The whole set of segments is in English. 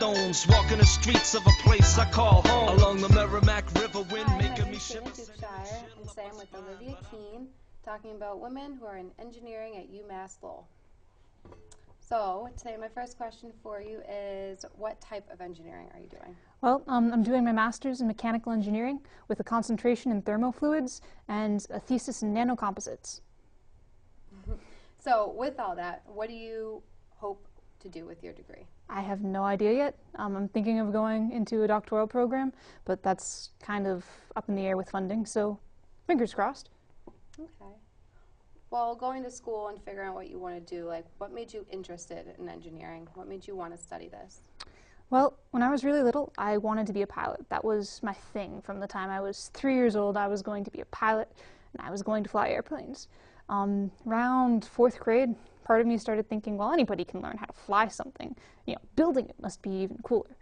stones, walking the streets of a place I call home. Along the Merrimack River, wind making me shiver. And today I'm with Olivia Keane, talking about women who are in engineering at UMass Lowell. So today my first question for you is, what type of engineering are you doing? Well, I'm doing my master's in mechanical engineering with a concentration in thermofluids and a thesis in nanocomposites. So with all that, what do you hope to do with your degree? I have no idea yet. I'm thinking of going into a doctoral program, but that's kind of up in the air with funding, so fingers crossed. Okay. Well, going to school and figuring out what you want to do, like, what made you interested in engineering? What made you want to study this? Well, when I was really little, I wanted to be a pilot. That was my thing. From the time I was 3 years old, I was going to be a pilot, and I was going to fly airplanes. Around 4th grade, part of me started thinking, well, anybody can learn how to fly something. You know, building it must be even cooler.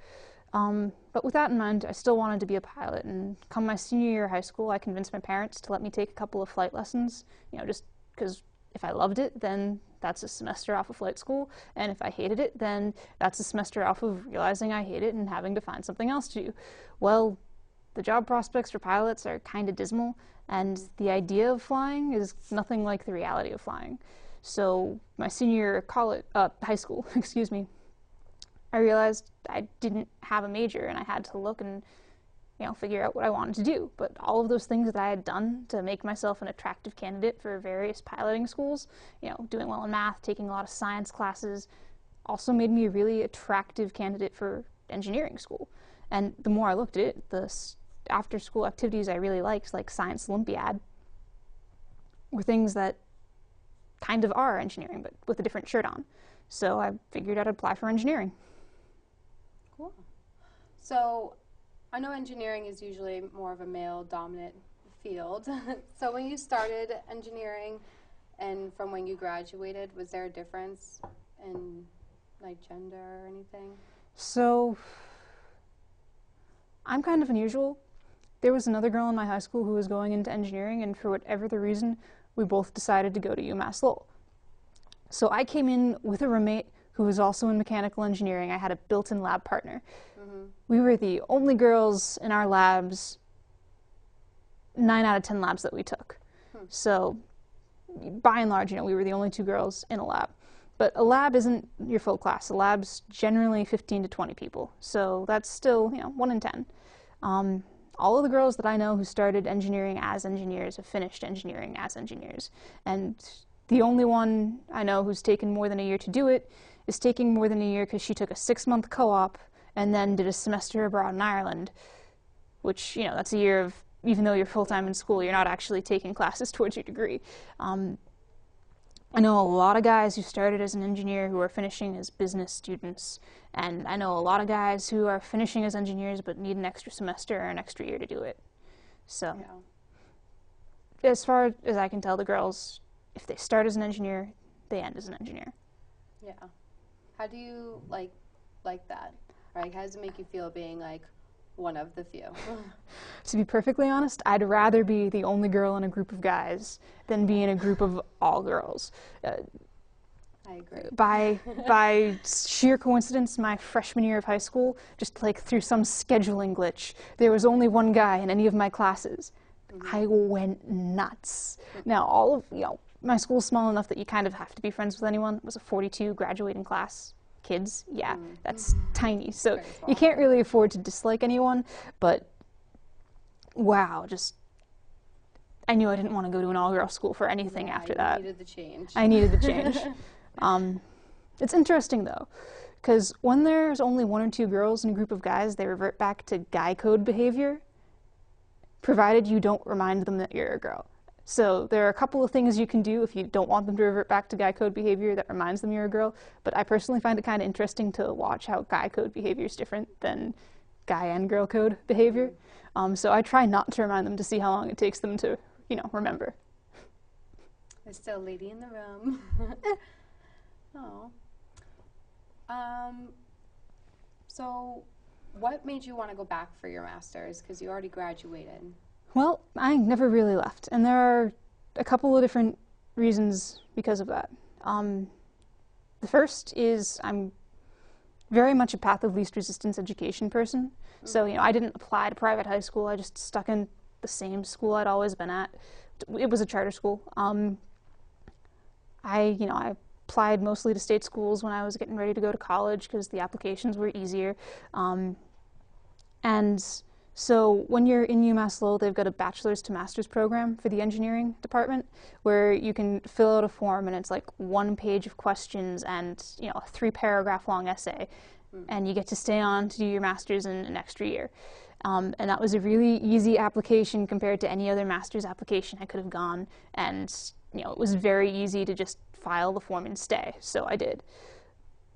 But with that in mind, I still wanted to be a pilot, and come my senior year of high school, I convinced my parents to let me take a couple of flight lessons, you know, just because if I loved it, then that's a semester off of flight school, and if I hated it, then that's a semester off of realizing I hate it and having to find something else to do. Well, the job prospects for pilots are kind of dismal, and the idea of flying is nothing like the reality of flying. So my senior year of high school, excuse me, I realized I didn't have a major, and I had to look and figure out what I wanted to do. But all of those things that I had done to make myself an attractive candidate for various piloting schools, doing well in math, taking a lot of science classes, also made me a really attractive candidate for engineering school. And the more I looked at it, the after-school activities I really liked, like Science Olympiad, were things that kind of are engineering, but with a different shirt on. So I figured I'd apply for engineering. Cool. So I know engineering is usually more of a male-dominant field. So when you started engineering and from when you graduated, was there a difference in like gender or anything? So I'm kind of unusual. There was another girl in my high school who was going into engineering, and for whatever the reason, we both decided to go to UMass Lowell. So I came in with a roommate who was also in mechanical engineering. I had a built-in lab partner. We were the only girls in our labs, 9 out of 10 labs that we took. So by and large, we were the only 2 girls in a lab. But a lab isn't your full class. A lab's generally 15 to 20 people. So that's still, 1 in 10. All of the girls that I know who started engineering as engineers have finished engineering as engineers. And the only one I know who's taken more than a year to do it is taking more than a year because she took a 6-month co-op and then did a semester abroad in Ireland, which, that's a year of, even though you're full-time in school, you're not actually taking classes towards your degree. I know a lot of guys who started as an engineer who are finishing as business students, and I know a lot of guys who are finishing as engineers but need an extra semester or an extra year to do it. So, as far as I can tell, the girls, if they start as an engineer, they end as an engineer. Yeah. How do you like that? Right? How does it make you feel being like one of the few? To be perfectly honest, I'd rather be the only girl in a group of guys than be in a group of all girls. I agree. By sheer coincidence, my freshman year of high school, just like through some scheduling glitch, there was only one guy in any of my classes. I went nuts. Now, all of, my school's small enough that you kind of have to be friends with anyone. It was a 42 graduating class. Kids, yeah, that's tiny. So you can't really afford to dislike anyone, but wow, I knew I didn't want to go to an all-girl school for anything after that. You needed the change. I needed the change. It's interesting, though, because when there's only 1 or 2 girls in a group of guys, they revert back to guy code behavior, provided you don't remind them that you're a girl. So there are a couple of things you can do if you don't want them to revert back to guy code behavior that reminds them you're a girl, but I personally find it kind of interesting to watch how guy code behavior is different than guy and girl code behavior. So I try not to remind them to see how long it takes them to, remember. There's still a lady in the room. Oh. So what made you want to go back for your master's? Because you already graduated. Well, I never really left, and there are a couple of different reasons because of that. The first is I'm very much a path of least resistance education person. So, I didn't apply to private high school. I just stuck in the same school I'd always been at. It was a charter school. I applied mostly to state schools when I was getting ready to go to college because the applications were easier. And so when you're in UMass Lowell, they've got a bachelor's to master's program for the engineering department where you can fill out a form and it's like 1 page of questions and, a 3-paragraph long essay. And you get to stay on to do your master's in an extra year. And that was a really easy application compared to any other master's application I could have gone. And, it was very easy to just file the form and stay. So I did.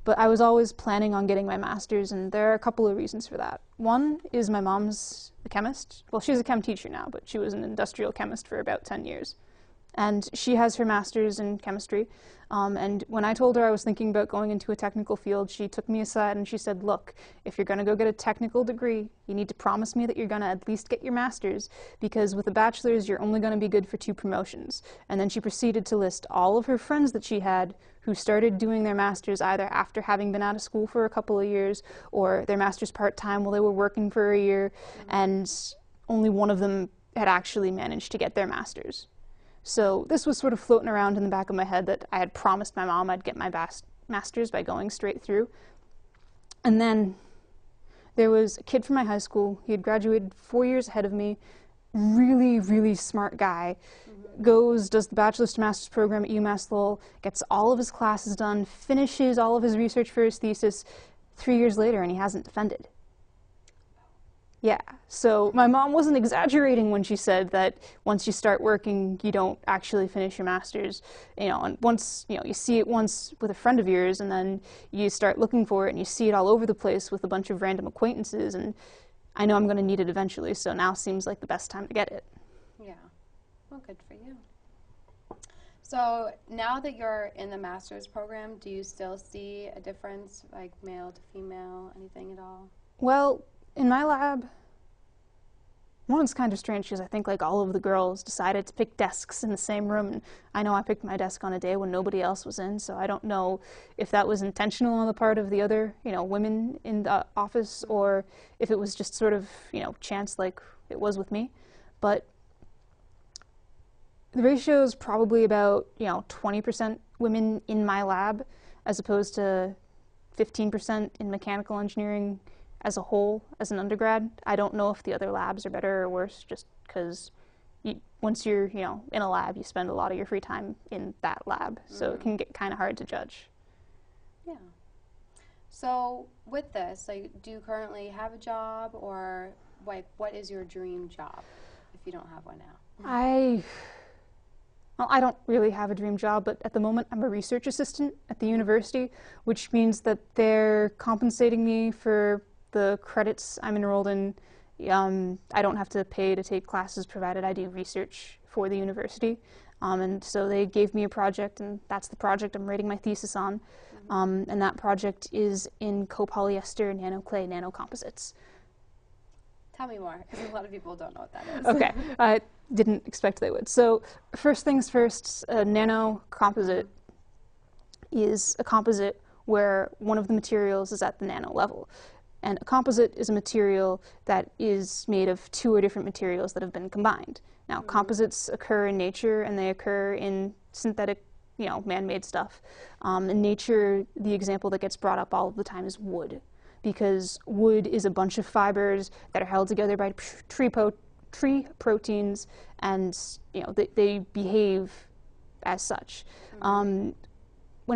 But I was always planning on getting my master's, and there are a couple of reasons for that. One is my mom's a chemist. Well, she's a chem teacher now, but she was an industrial chemist for about 10 years. And she has her master's in chemistry. And when I told her I was thinking about going into a technical field, she took me aside and she said, look, if you're going to go get a technical degree, you need to promise me that you're going to at least get your master's, because with a bachelor's, you're only going to be good for 2 promotions. And then she proceeded to list all of her friends that she had who started doing their master's either after having been out of school for a couple of years or their master's part-time while they were working for a year, and only one of them had actually managed to get their master's. So this was sort of floating around in the back of my head that I had promised my mom I'd get my master's by going straight through. And then there was a kid from my high school. He had graduated 4 years ahead of me. Really, really smart guy. Does the bachelor's to master's program at UMass Lowell, gets all of his classes done, finishes all of his research for his thesis 3 years later, and he hasn't defended. Yeah, so my mom wasn't exaggerating when she said that once you start working, you don't actually finish your master's, and once, you see it once with a friend of yours, and then you start looking for it, and you see it all over the place with a bunch of random acquaintances, and I know I'm going to need it eventually, so now seems like the best time to get it. Yeah, well, good for you. So now that you're in the master's program, do you still see a difference, like male to female, anything at all? Well, in my lab, one, it's kind of strange because I think like all of the girls decided to pick desks in the same room, and I know I picked my desk on a day when nobody else was in, so I don't know if that was intentional on the part of the other, women in the office, or if it was just sort of, chance like it was with me. But the ratio is probably about, 20% women in my lab as opposed to 15% in mechanical engineering as a whole, as an undergrad. I don't know if the other labs are better or worse, just because once you're, in a lab, you spend a lot of your free time in that lab, so it can get kind of hard to judge. Yeah. So with this, do you currently have a job, or what is your dream job if you don't have one now? I don't really have a dream job, but at the moment I'm a research assistant at the university, which means that they're compensating me for the credits I'm enrolled in. I don't have to pay to take classes provided I do research for the university. And so they gave me a project, and that's the project I'm writing my thesis on. And that project is in copolyester nanoclay nanocomposites. Tell me more, because a lot of people don't know what that is. Okay, I didn't expect they would. So first things first, a nanocomposite is a composite where one of the materials is at the nano level. And a composite is a material that is made of 2 or different materials that have been combined. Now, composites occur in nature, and they occur in synthetic, man-made stuff. In nature, the example that gets brought up all of the time is wood, because wood is a bunch of fibers that are held together by tree proteins, and they behave as such. When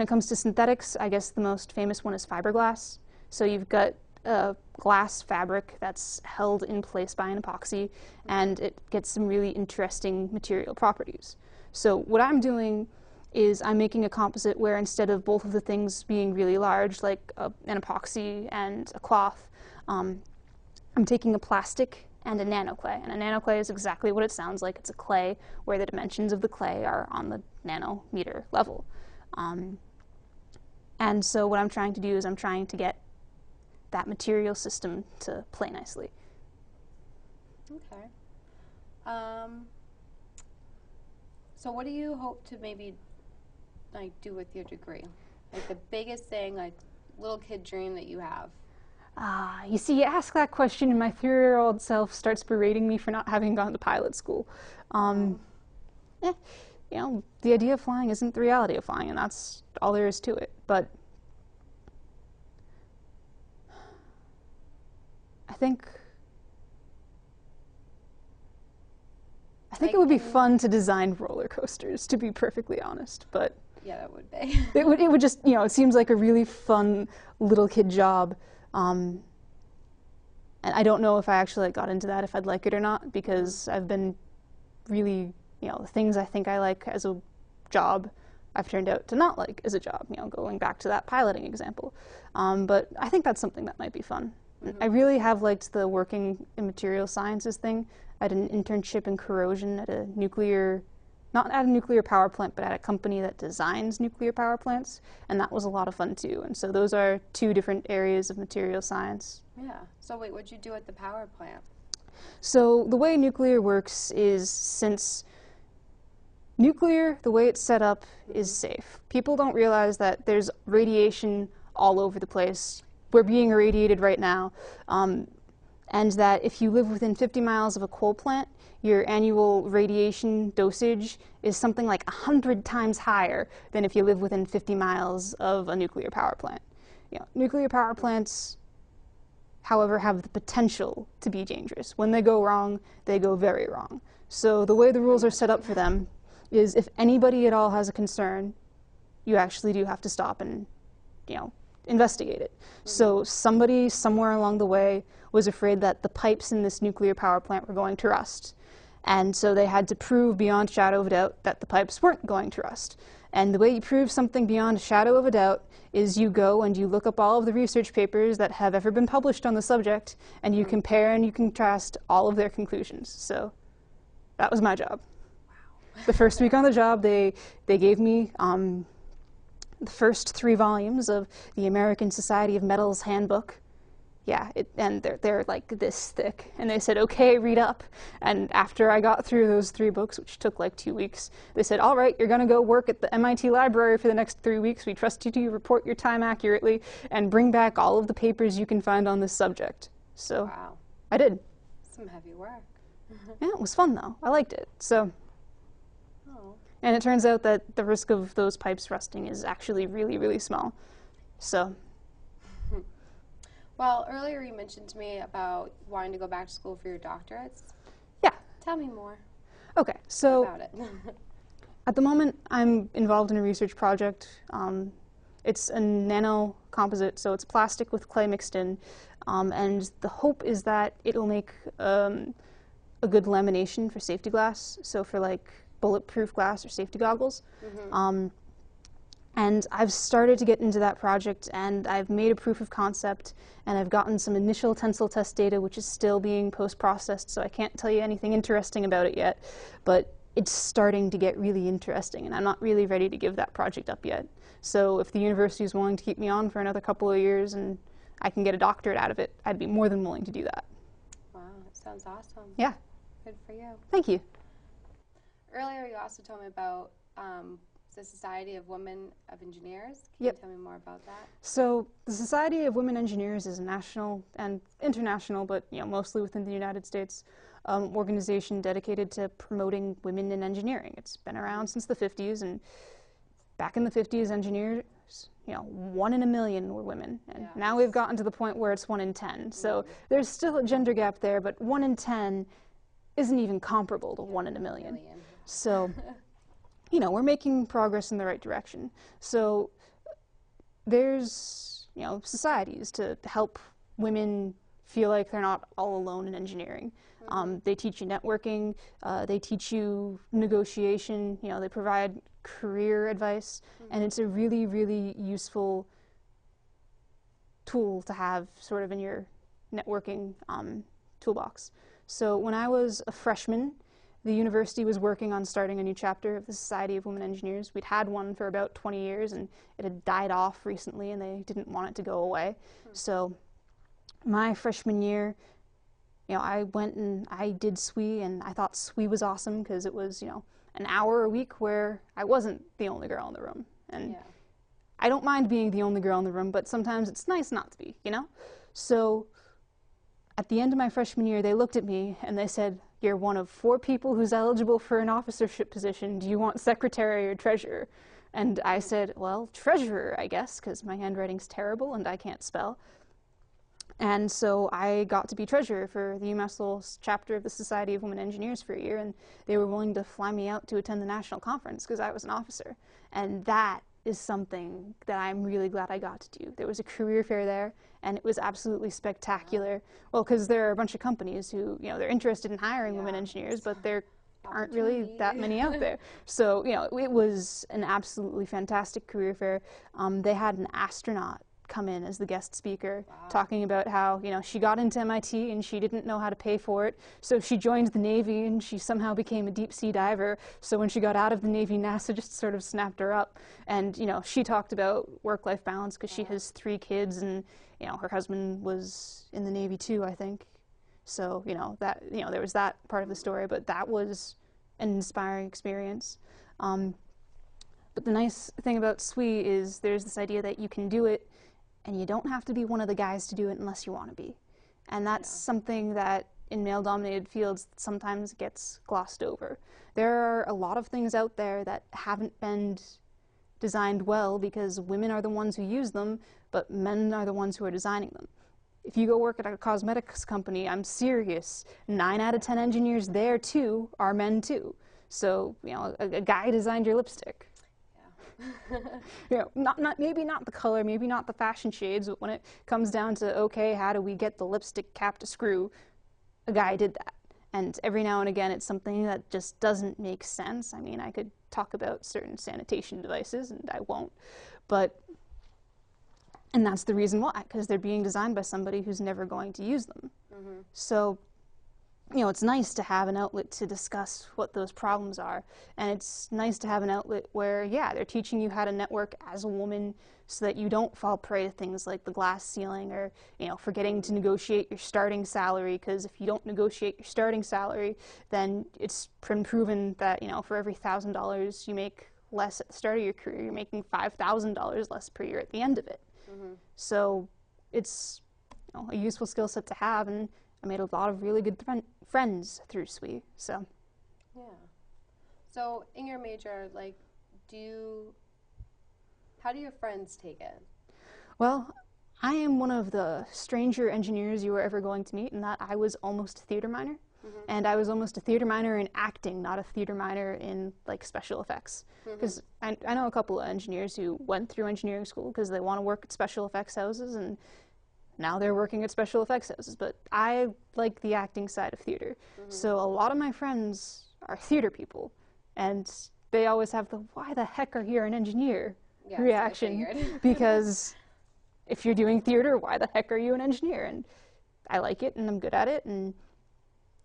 it comes to synthetics, I guess the most famous one is fiberglass. So you've got a glass fabric that's held in place by an epoxy, and it gets some really interesting material properties. So what I'm doing is I'm making a composite where instead of both of the things being really large, like an epoxy and a cloth, I'm taking a plastic and a nanoclay. And a nanoclay is exactly what it sounds like. It's a clay where the dimensions of the clay are on the nanometer level. And so what I'm trying to do is I'm trying to get that material system to play nicely. Okay. So what do you hope to maybe do with your degree? The biggest thing, little kid dream that you have? You see, you ask that question and my 3-year-old self starts berating me for not having gone to pilot school. You know, the idea of flying isn't the reality of flying, and that's all there is to it. But I think it would be fun to design roller coasters, to be perfectly honest, but yeah, that would be. it would just, you know, it seems like a really fun little kid job. And I don't know if I actually got into that, if I'd like it or not, because I've been really, you know, the things I think I like as a job, I've turned out to not like as a job, you know, going back to that piloting example. But I think that's something that might be fun. I really have liked the working in material sciences thing. I did an internship in corrosion at a nuclear, not at a nuclear power plant, but at a company that designs nuclear power plants, and that was a lot of fun too. And so those are 2 different areas of material science. Yeah. So wait, what'd you do at the power plant? So the way nuclear works is, since nuclear, the way it's set up, is safe. People don't realize that there's radiation all over the place. We're being irradiated right now. And that if you live within 50 miles of a coal plant, your annual radiation dosage is something like 100 times higher than if you live within 50 miles of a nuclear power plant. You know, nuclear power plants, however, have the potential to be dangerous. When they go wrong, they go very wrong. So the way the rules are set up for them is, if anybody at all has a concern, you actually do have to stop and, you know, investigate it. So somebody somewhere along the way was afraid that the pipes in this nuclear power plant were going to rust. And so they had to prove beyond a shadow of a doubt that the pipes weren't going to rust. And the way you prove something beyond a shadow of a doubt is you go and you look up all of the research papers that have ever been published on the subject, and you compare and you contrast all of their conclusions. So that was my job. Wow. The first week on the job, they gave me the first 3 volumes of the American Society of Metals Handbook. Yeah, and they're like this thick. And they said, okay, read up. And after I got through those 3 books, which took like 2 weeks, they said, all right, you're going to go work at the MIT library for the next 3 weeks. We trust you to report your time accurately and bring back all of the papers you can find on this subject. So wow. I did. Some heavy work. Yeah, it was fun though. I liked it. So. Oh. And it turns out that the risk of those pipes rusting is actually really, really small. So. Well, earlier you mentioned to me about wanting to go back to school for your doctorates. Yeah. Tell me more. Okay, so about it. at the moment I'm involved in a research project. It's a nano composite, so it's plastic with clay mixed in, and the hope is that it'll make a good lamination for safety glass, so for like bulletproof glass or safety goggles. And I've started to get into that project, and I've made a proof of concept, and I've gotten some initial tensile test data, which is still being post-processed, so I can't tell you anything interesting about it yet, but it's starting to get really interesting, and I'm not really ready to give that project up yet. So if the university is willing to keep me on for another couple of years and I can get a doctorate out of it, I'd be more than willing to do that. Wow, that sounds awesome. Yeah. Good for you. Thank you. Earlier you also told me about the Society of Women of Engineers. Can Yep. you tell me more about that? So the Society of Women Engineers is a national and international, but mostly within the United States, organization dedicated to promoting women in engineering. It's been around since the 50s, and back in the 50s, engineers, 1 in a million were women. And now we've gotten to the point where it's 1 in 10. So there's still a gender gap there, but 1 in 10 isn't even comparable to 1 in a million. So, we're making progress in the right direction. So there's, societies to help women feel like they're not all alone in engineering. They teach you networking, they teach you negotiation, they provide career advice, and it's a really, really useful tool to have sort of in your networking toolbox. So when I was a freshman, the university was working on starting a new chapter of the Society of Women Engineers. We'd had one for about 20 years, and it had died off recently, and they didn't want it to go away. So my freshman year, I went and I did SWE, and I thought SWE was awesome because it was, an hour a week where I wasn't the only girl in the room. And I don't mind being the only girl in the room, but sometimes it's nice not to be, you know? So at the end of my freshman year, they looked at me and they said, you're one of 4 people who's eligible for an officership position. Do you want secretary or treasurer? And I said, well, treasurer, I guess, because my handwriting's terrible and I can't spell. And so I got to be treasurer for the UMass Lowell chapter of the Society of Women Engineers for a year, and they were willing to fly me out to attend the national conference because I was an officer. And that is something that I'm really glad I got to do. There was a career fair there, and it was absolutely spectacular. Well, because there are a bunch of companies who, you know, they're interested in hiring women engineers, but there aren't really that many out there. So, you know, it was an absolutely fantastic career fair. They had an astronaut come in as the guest speaker, talking about how, you know, she got into MIT and she didn't know how to pay for it, so she joined the Navy and she somehow became a deep sea diver. So when she got out of the Navy, NASA just sort of snapped her up. And, you know, she talked about work-life balance because she has 3 kids, and, you know, her husband was in the Navy too, I think. So, you know, that, you know, there was that part of the story, but that was an inspiring experience. But the nice thing about SWE is there's this idea that you can do it and you don't have to be one of the guys to do it unless you want to be. And that's something that in male-dominated fields sometimes gets glossed over. There are a lot of things out there that haven't been designed well because women are the ones who use them, but men are the ones who are designing them. If you go work at a cosmetics company, I'm serious, 9 out of 10 engineers there too are men too. So, you know, a guy designed your lipstick. You know, maybe not the color, maybe not the fashion shades, but when it comes down to, okay, how do we get the lipstick cap to screw, a guy did that. And every now and again, it's something that just doesn't make sense. I mean, I could talk about certain sanitation devices, and I won't, and that's the reason why, because they're being designed by somebody who's never going to use them. So, you know, it's nice to have an outlet to discuss what those problems are, and it's nice to have an outlet where, yeah, they're teaching you how to network as a woman so that you don't fall prey to things like the glass ceiling or, you know, forgetting to negotiate your starting salary, because if you don't negotiate your starting salary, then it's been proven that, you know, for every $1,000 you make less at the start of your career, you're making $5,000 less per year at the end of it. So it's, you know, a useful skill set to have, and I made a lot of really good friends through SWE, so. Yeah. So in your major, like, how do your friends take it? Well, I am one of the stranger engineers you were ever going to meet in that I was almost a theater minor. And I was almost a theater minor in acting, not a theater minor in, like, special effects. Because I know a couple of engineers who went through engineering school because they want to work at special effects houses, and now they're working at special effects houses. But I like the acting side of theater. So a lot of my friends are theater people, and they always have the, why the heck are you an engineer reaction? Because if you're doing theater, why the heck are you an engineer? And I like it, and I'm good at it, and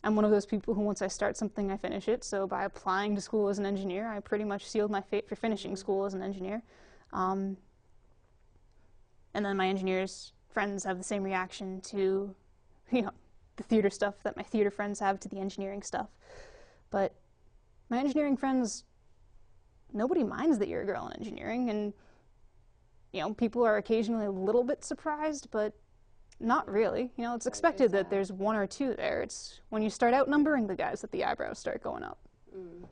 I'm one of those people who, once I start something, I finish it. So by applying to school as an engineer, I pretty much sealed my fate for finishing school as an engineer. And then my engineers friends have the same reaction to, you know, the theater stuff that my theater friends have to the engineering stuff. But my engineering friends, nobody minds that you're a girl in engineering, and, you know, people are occasionally a little bit surprised, but not really. You know, it's expected that there's 1 or 2 there. It's when you start outnumbering the guys that the eyebrows start going up.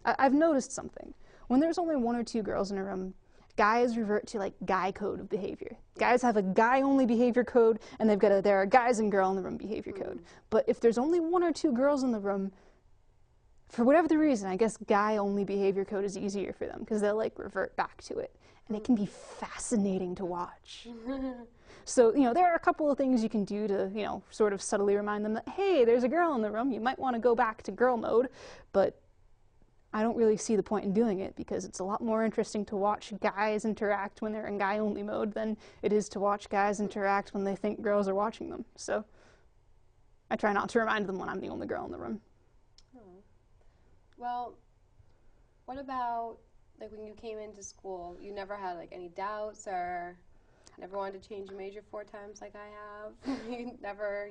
I've noticed something. When there's only 1 or 2 girls in a room, guys revert to, like, guy code of behavior. Guys have a guy-only behavior code, and they've got a there are guys and girl in the room behavior code. But if there's only 1 or 2 girls in the room, for whatever the reason, I guess guy-only behavior code is easier for them because they'll, like, revert back to it. And it can be fascinating to watch. So, you know, there are a couple of things you can do to, you know, sort of subtly remind them that, hey, there's a girl in the room, you might want to go back to girl mode, but I don't really see the point in doing it because it's a lot more interesting to watch guys interact when they're in guy-only mode than it is to watch guys interact when they think girls are watching them. So I try not to remind them when I'm the only girl in the room. Well, what about, like, when you came into school, you never had, like, any doubts or never wanted to change your major 4 times like I have?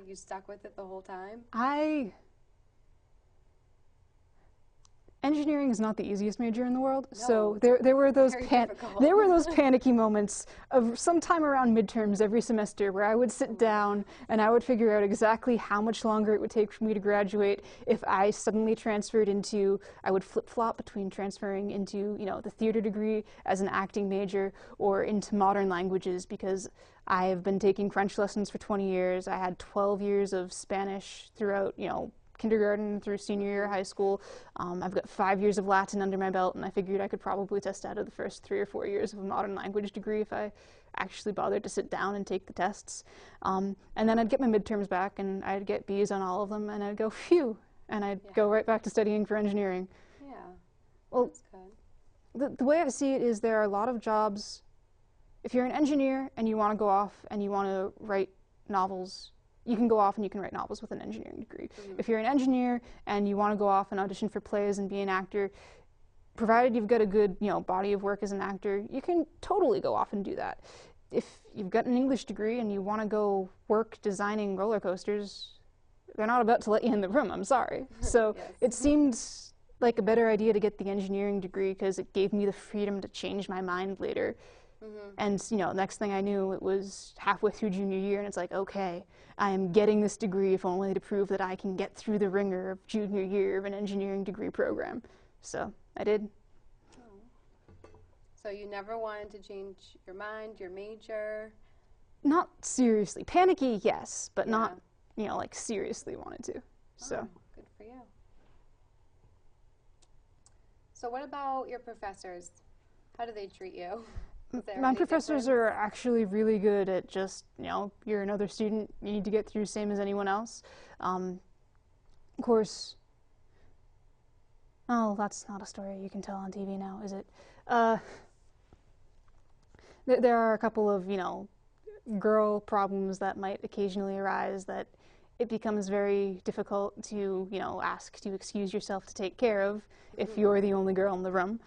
You stuck with it the whole time? engineering is not the easiest major in the world, No, so it's there were those very difficult. there were those panicky moments of sometime around midterms every semester where I would sit down and I would figure out exactly how much longer it would take for me to graduate if I suddenly transferred into, I would flip-flop between transferring into, you know, the theater degree as an acting major or into modern languages, because I have been taking French lessons for 20 years. I had 12 years of Spanish throughout, you know, kindergarten through senior year of high school. I've got 5 years of Latin under my belt, and I figured I could probably test out of the first 3 or 4 years of a modern language degree if I actually bothered to sit down and take the tests. And then I'd get my midterms back, and I'd get B's on all of them, and I'd go, phew, and I'd go right back to studying for engineering. Yeah, Well, that's good. the way I see it is there are a lot of jobs. If you're an engineer and you want to go off and you want to write novels, you can go off and you can write novels with an engineering degree. If you're an engineer and you want to go off and audition for plays and be an actor, provided you've got a good, you know, body of work as an actor, you can totally go off and do that. If you've got an English degree and you want to go work designing roller coasters, they're not about to let you in the room, I'm sorry. So Yes. it seemed like a better idea to get the engineering degree because it gave me the freedom to change my mind later. And, you know, next thing I knew, it was halfway through junior year, and it's like, okay, I am getting this degree if only to prove that I can get through the ringer of junior year of an engineering degree program. So I did. So you never wanted to change your mind, your major? Not seriously. Panicky, yes, but Yeah. not, you know, like seriously wanted to. So. Oh, good for you. So what about your professors? How do they treat you? Is there My any professors difference? are actually really good at just, you know, you're another student, you need to get through same as anyone else. Of course, oh, that's not a story you can tell on TV now, is it? There are a couple of, you know, girl problems that might occasionally arise that it becomes very difficult to, you know, ask to excuse yourself to take care of if you're the only girl in the room.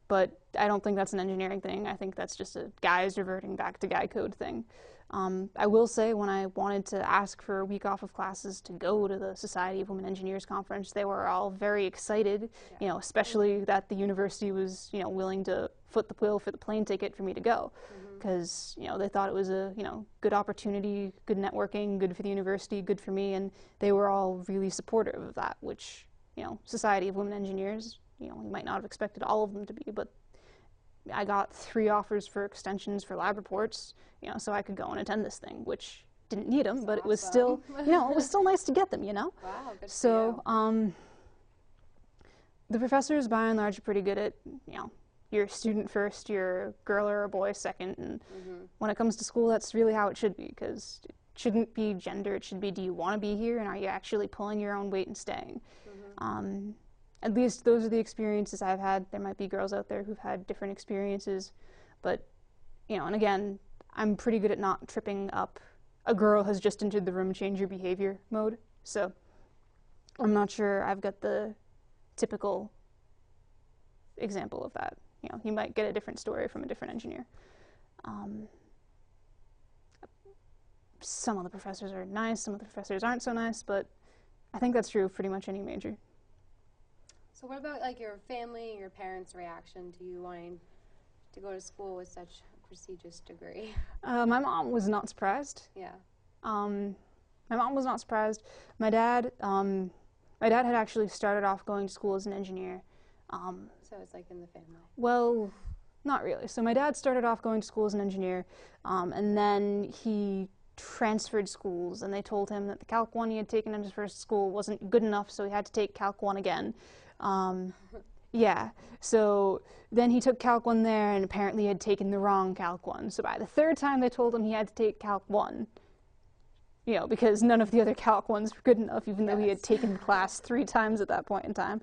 But I don't think that's an engineering thing. I think that's just a guys reverting back to guy code thing. I will say when I wanted to ask for a week off of classes to go to the Society of Women Engineers conference, they were all very excited, you know, especially that the university was, you know, willing to foot the bill for the plane ticket for me to go. Because, you know, they thought it was a, you know, good opportunity, good networking, good for the university, good for me, and they were all really supportive of that, which, you know, Society of Women Engineers, you know, you might not have expected all of them to be, but I got 3 offers for extensions for lab reports, you know, so I could go and attend this thing, which didn't need them, but it was still, you know, it was still nice to get them, you know? Wow, good So, for you. the professors, by and large, are pretty good at, you know, you're a student first, you're a girl or a boy second, and when it comes to school, that's really how it should be, because it shouldn't be gender, it should be, do you want to be here, and are you actually pulling your own weight and staying? At least those are the experiences I've had. There might be girls out there who've had different experiences, but, you know, and again, I'm pretty good at not tripping up a girl has just entered the room, change your behavior mode, so I'm not sure I've got the typical example of that. You know, you might get a different story from a different engineer. Some of the professors are nice, some of the professors aren't so nice, but I think that's true of pretty much any major. So what about like your family and your parents' reaction to you wanting to go to school with such a prestigious degree? My mom was not surprised. Yeah. My mom was not surprised. My dad had actually started off going to school as an engineer. So it's like in the family. Well, not really. So my dad started off going to school as an engineer, and then he transferred schools, and they told him that the Calc 1 he had taken in his first school wasn't good enough, so he had to take Calc 1 again. Yeah, so then he took Calc 1 there, and apparently he had taken the wrong Calc 1. So by the 3rd time they told him he had to take Calc 1, you know, because none of the other Calc 1s were good enough, even though he had taken the class 3 times at that point in time.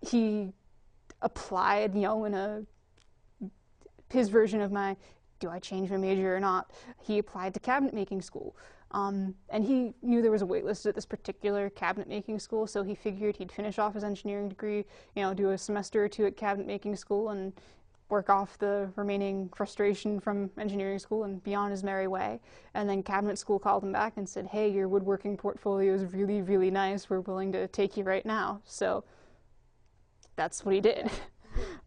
He applied, you know, in his version of my, do I change my major or not? He applied to cabinet making school. And he knew there was a wait list at this particular cabinet making school, so he figured he'd finish off his engineering degree, you know, do a semester or 2 at cabinet making school, and work off the remaining frustration from engineering school and be on his merry way. And then cabinet school called him back and said, hey, your woodworking portfolio is really, really nice. We're willing to take you right now. So that's what he did.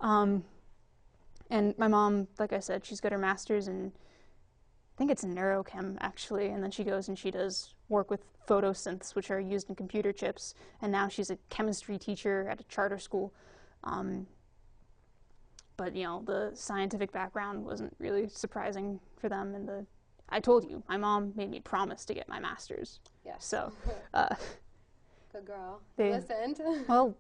And my mom, like I said, she's got her master's in, I think it's in neurochem, actually, and then she goes and she does work with photosynths, which are used in computer chips, and now she's a chemistry teacher at a charter school. But, you know, the scientific background wasn't really surprising for them, and I told you, my mom made me promise to get my master's. Yeah. So, good girl. They Listened. Well,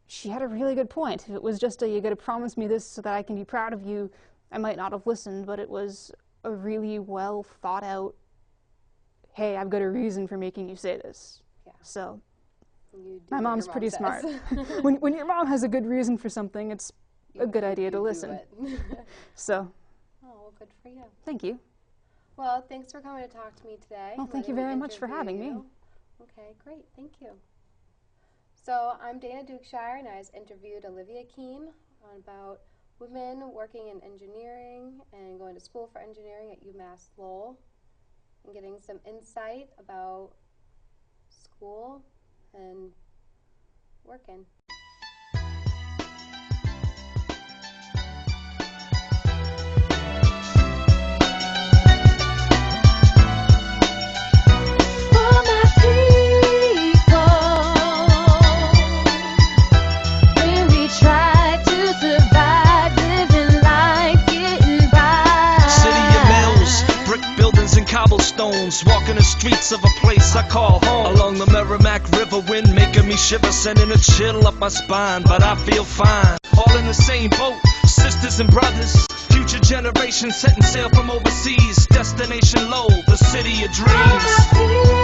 she had a really good point. If it was just you gotta promise me this so that I can be proud of you, I might not have listened, but it was a really well thought out, hey, I've got a reason for making you say this. Yeah. So, You do my what mom's your mom pretty says. smart. When your mom has a good reason for something, it's a good idea to You do listen. it. So, Oh, well, good for you. thank you. Well, thanks for coming to talk to me today. Well, thank you letting me very much for interview having me. you. Okay, great. Thank you. So I'm Dana Dukeshire, and I was interviewed Olivia Keane about women working in engineering and going to school for engineering at UMass Lowell, and getting some insight about school and working. Cobblestones, walking the streets of a place I call home. Along the Merrimack River, wind making me shiver, sending a chill up my spine, but I feel fine. All in the same boat, sisters and brothers, future generations setting sail from overseas. Destination Lowell, the city of dreams.